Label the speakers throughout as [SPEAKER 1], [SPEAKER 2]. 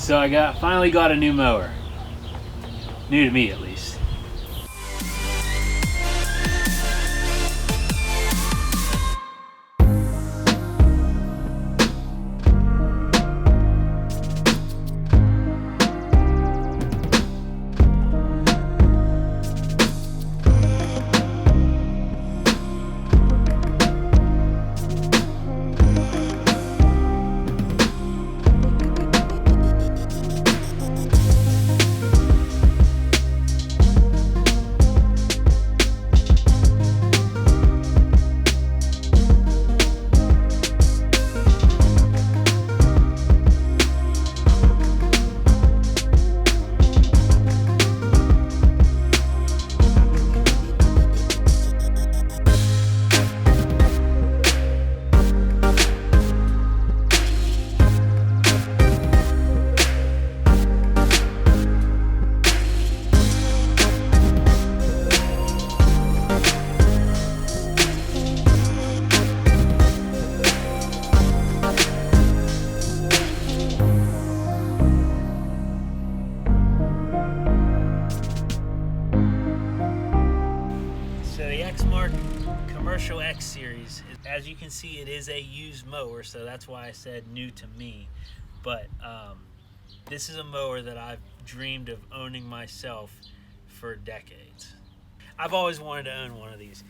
[SPEAKER 1] So I finally got a new mower. New to me, at least. So the X-Mark Commercial X Series, as you can see, it is a used mower, so that's why I said new to me. But this is a mower that I've dreamed of owning myself for decades. I've always wanted to own one of these.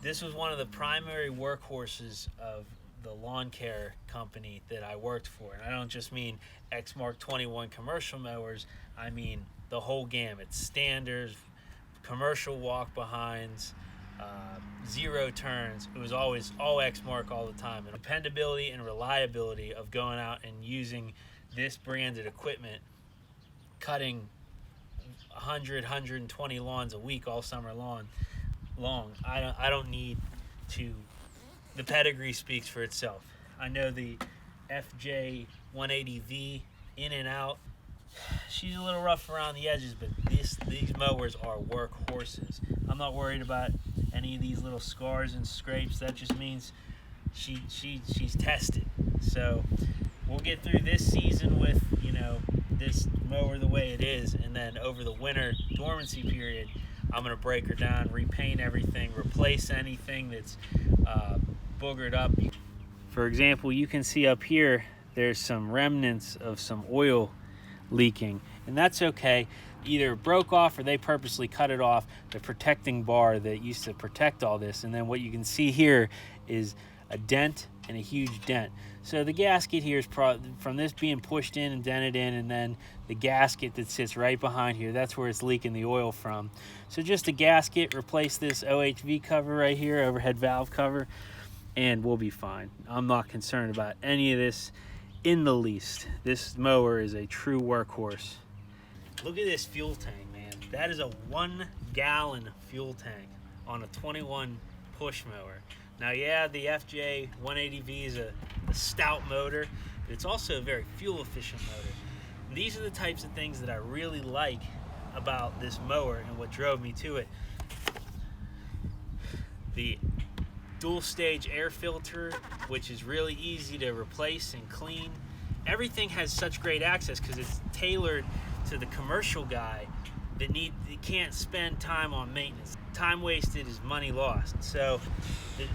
[SPEAKER 1] This was one of the primary workhorses of the lawn care company that I worked for. And I don't just mean X-Mark 21 commercial mowers, I mean the whole gamut. Standards, commercial walk behinds, zero turns. It was always all X-Mark all the time. And dependability and reliability of going out and using this branded equipment, cutting 100, 120 lawns a week all summer long. I don't need to. The pedigree speaks for itself. I know the FJ 180V in and out. She's a little rough around the edges, but these mowers are workhorses. I'm not worried about any of these little scars and scrapes. That just means she's tested. So we'll get through this season with, you know, this mower the way it is, and then over the winter dormancy period, I'm gonna break her down, repaint everything, replace anything that's boogered up. For example, you can see up here there's some remnants of some oil leaking, and that's okay. Either it broke off or they purposely cut it off, the protecting bar that used to protect all this. And then what you can see here is a dent and a huge dent. So the gasket here is from this being pushed in and dented in, and then the gasket that sits right behind here, that's where it's leaking the oil from. So just a gasket, replace this OHV cover right here, overhead valve cover, and we'll be fine. I'm not concerned about any of this in the least. This mower is a true workhorse. Look at this fuel tank, man. That is a 1 gallon fuel tank on a 21 push mower. Now, yeah, the FJ 180V is a stout motor, but it's also a very fuel efficient motor. And these are the types of things that I really like about this mower and what drove me to it. The dual stage air filter, which is really easy to replace and clean. Everything has such great access because it's tailored to the commercial guy that can't spend time on maintenance. Time wasted is money lost. So,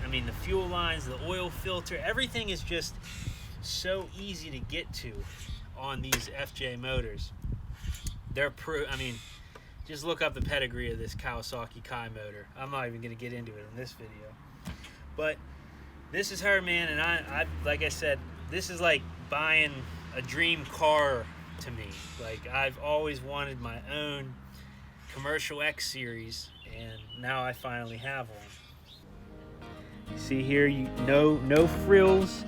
[SPEAKER 1] I mean, the fuel lines, the oil filter, everything is just so easy to get to on these FJ motors. I mean, just look up the pedigree of this Kawasaki Kai motor. I'm not even gonna get into it in this video. But this is her, man, and I like I said, this is like buying a dream car to me. Like, I've always wanted my own commercial X series, and now I finally have one. See here, no frills,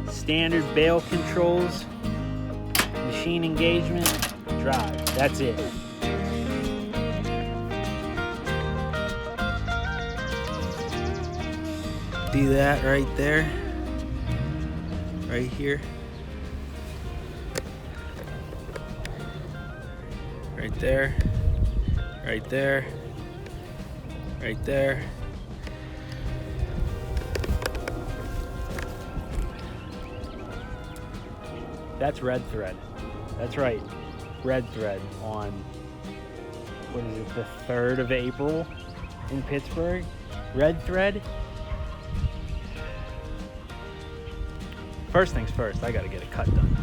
[SPEAKER 1] standard bail controls, machine engagement, drive. That's it. Do that right there, right here, right there, right there, right there. That's red thread. That's right, red thread on, what is it, the 3rd of April in Pittsburgh. Red thread. First things first, I gotta get a cut done.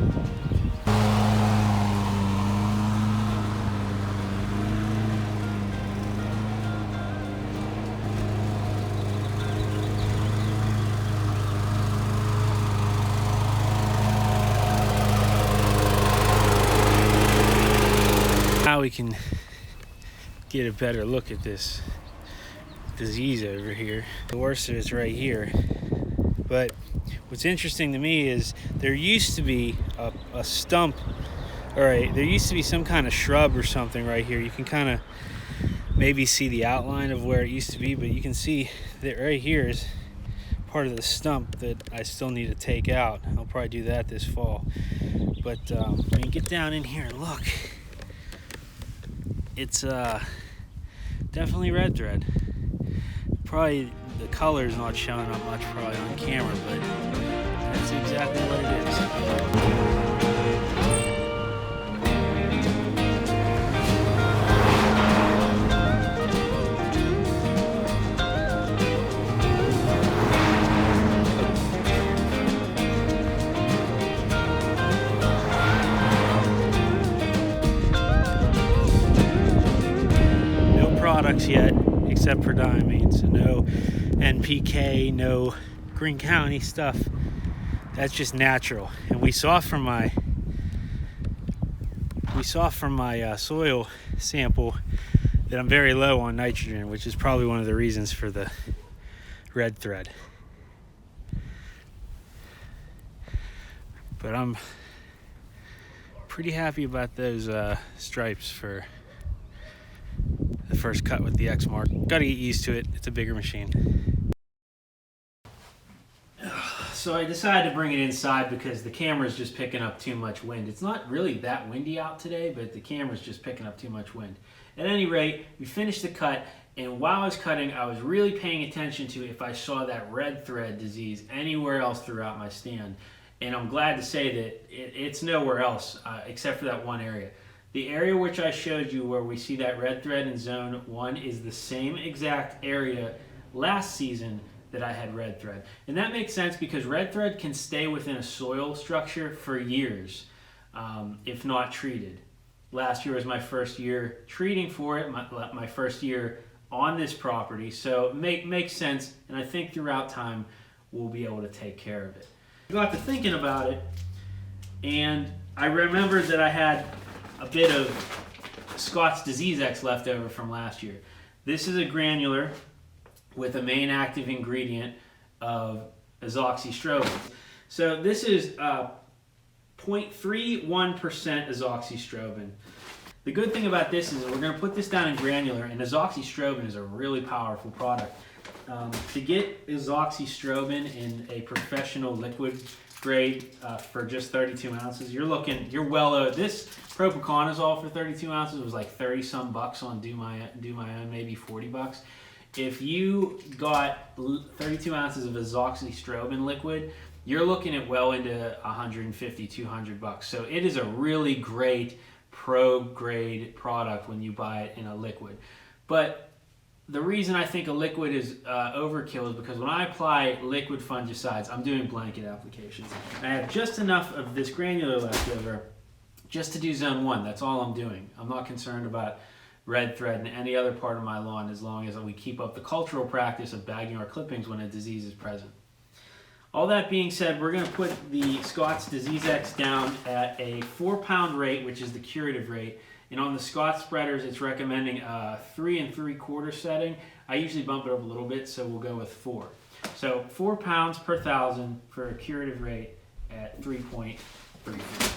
[SPEAKER 1] Now we can get a better look at this disease over here. The worst is right here. But what's interesting to me is there used to be a stump, there used to be some kind of shrub or something right here. You can kind of maybe see the outline of where it used to be, but you can see that right here is part of the stump that I still need to take out. I'll probably do that this fall. But when you get down in here and look, it's definitely red thread. Probably the color is not showing up much probably on camera, but that's exactly what it is. Products yet, except for diamine, so no NPK, no Green County stuff. That's just natural. And we saw from my soil sample that I'm very low on nitrogen, which is probably one of the reasons for the red thread. But I'm pretty happy about those stripes for the first cut with the X Mark. Got to get used to it. It's a bigger machine. So I decided to bring it inside because the camera's just picking up too much wind. It's not really that windy out today, but the camera's just picking up too much wind. At any rate, we finished the cut, and while I was cutting, I was really paying attention to if I saw that red thread disease anywhere else throughout my stand. And I'm glad to say that it's nowhere else except for that one area. The area which I showed you where we see that red thread in zone 1 is the same exact area last season that I had red thread. And that makes sense because red thread can stay within a soil structure for years if not treated. Last year was my first year treating for it, my first year on this property, so it makes sense, and I think throughout time we'll be able to take care of it. I got to thinking about it, and I remembered that I had a bit of Scott's Disease X left over from last year. This is a granular with a main active ingredient of azoxystrobin. So this is 0.31% azoxystrobin. The good thing about this is that we're going to put this down in granular, and azoxystrobin is a really powerful product. To get azoxystrobin in a professional liquid grade for just 32 ounces, you're well over. This propiconazole for 32 ounces was like 30 some bucks on Do My Own, maybe 40 bucks. If you got 32 ounces of azoxystrobin liquid, you're looking at well into 150, 200 bucks. So it is a really great pro grade product when you buy it in a liquid. But the reason I think a liquid is overkill is because when I apply liquid fungicides, I'm doing blanket applications. I have just enough of this granular left over just to do zone 1. That's all I'm doing. I'm not concerned about red thread in any other part of my lawn as long as we keep up the cultural practice of bagging our clippings when a disease is present. All that being said, we're going to put the Scott's Disease X down at a 4-pound rate, which is the curative rate. And on the Scott spreaders, it's recommending a 3 3/4 setting. I usually bump it up a little bit, so we'll go with 4. So 4 pounds per 1,000 for a curative rate at 3.34.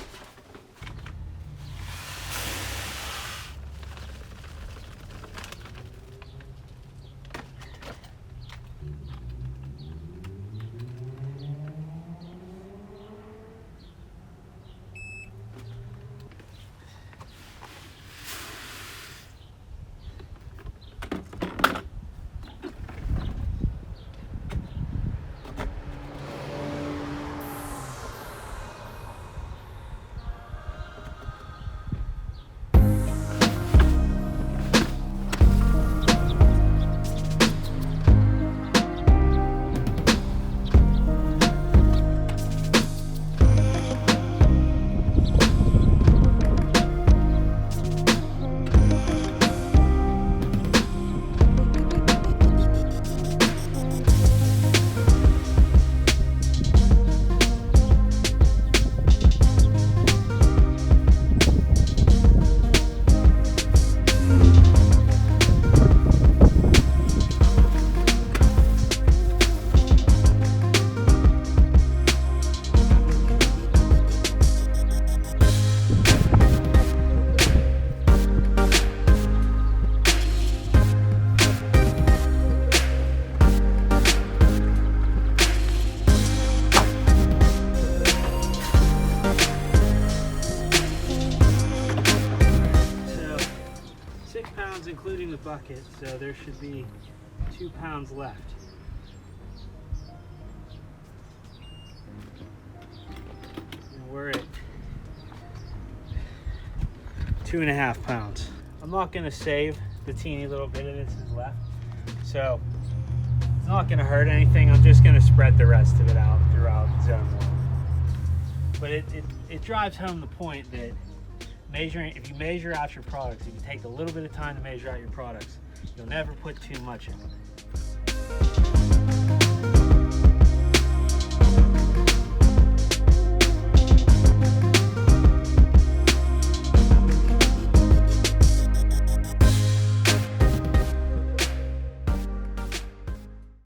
[SPEAKER 1] including the bucket, so there should be 2 pounds left. And we're at 2.5 pounds. I'm not gonna save the teeny little bit of this is left, so it's not gonna hurt anything. I'm just gonna spread the rest of it out throughout zone 1. But it drives home the point that if you measure out your products, if you take a little bit of time to measure out your products, you'll never put too much in.